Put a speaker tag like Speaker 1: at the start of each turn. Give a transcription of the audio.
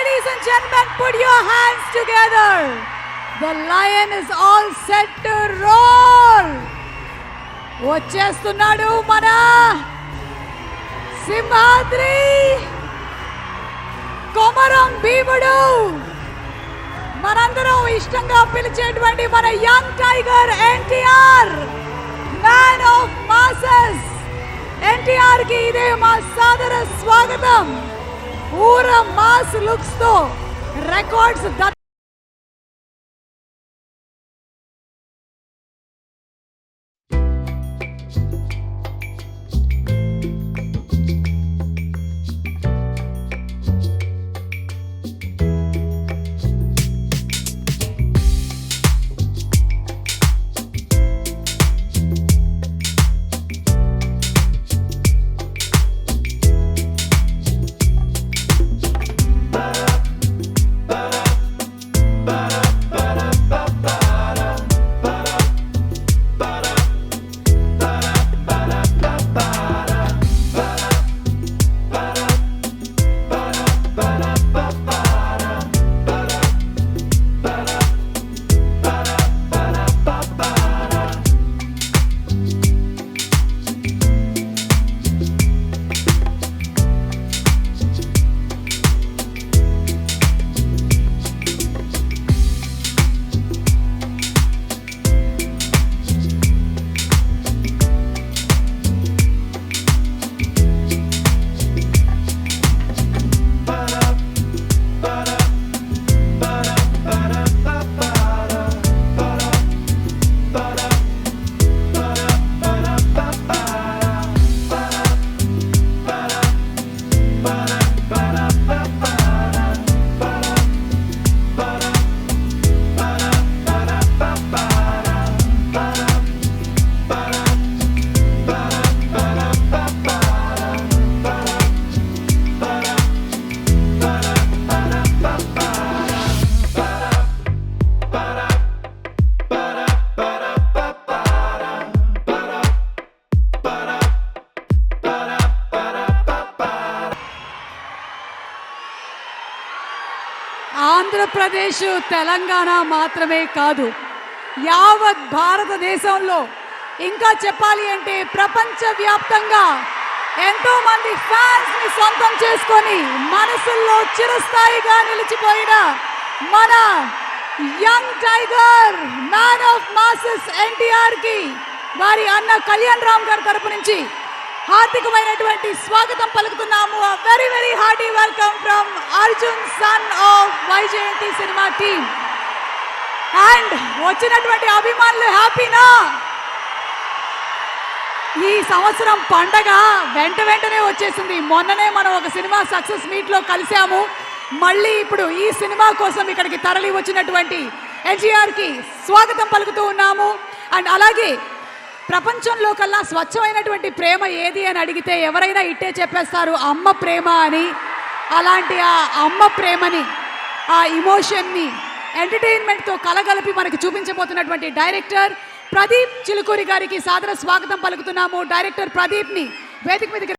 Speaker 1: Ladies and gentlemen, put your hands together. The lion is all set to roar. వచ్చేస్తున్నాడు మన సింహాద్రి కొమరం భీముడు. మనందరం ఇష్టంగా పిలిచేటువంటి మన young tiger NTR, man of masses. NTR కి ఇదే మా సాదర స్వాగతం. ఊర మాస్ లుక్స్ తో రికార్డ్స్ ఆంధ్రప్రదేశ్, తెలంగాణ మాత్రమే కాదు, యావత్ భారతదేశంలో, ఇంకా చెప్పాలి అంటే ప్రపంచవ్యాప్తంగా ఎంతో మంది ఫ్యాన్స్ ని సొంతం చేసుకొని మనసుల్లో చిరస్థాయిగా నిలిచిపోయిన మన young tiger, man of masses NTR కి వారి అన్న కళ్యాణ్ రామ్ గారి తరపు నుంచి హార్దికమైనటువంటి స్వాగతం పలుకుతున్నాము. Very very hearty welcome from Arjun son of Vyjayanthi cinema team. And వచ్చినటువంటి అభిమానులు హ్యాపీనా? ఈ సంవత్సరం పండగ వెంటనే వచ్చేసింది. మొన్ననే మనం ఒక సినిమా సక్సెస్ మీట్ లో కలిసాము. మళ్ళీ ఇప్పుడు ఈ సినిమా కోసం ఇక్కడికి తరలి వచ్చినటువంటి ఎన్టీఆర్ కి స్వాగతం పలుకుతూ ఉన్నాము. అండ్ అలాగే ప్రపంచంలో కల్లా స్వచ్ఛమైనటువంటి ప్రేమ ఏది అని అడిగితే ఎవరైనా ఇట్టే చెప్పేస్తారు, అమ్మ ప్రేమ అని. అలాంటి ఆ అమ్మ ప్రేమని, ఆ ఇమోషన్ని ఎంటర్టైన్మెంట్తో కలగలిపి మనకి చూపించబోతున్నటువంటి డైరెక్టర్ ప్రదీప్ చిలుకూరి గారికి సాదర స్వాగతం పలుకుతున్నాము. డైరెక్టర్ ప్రదీప్ని వేదిక మీదకి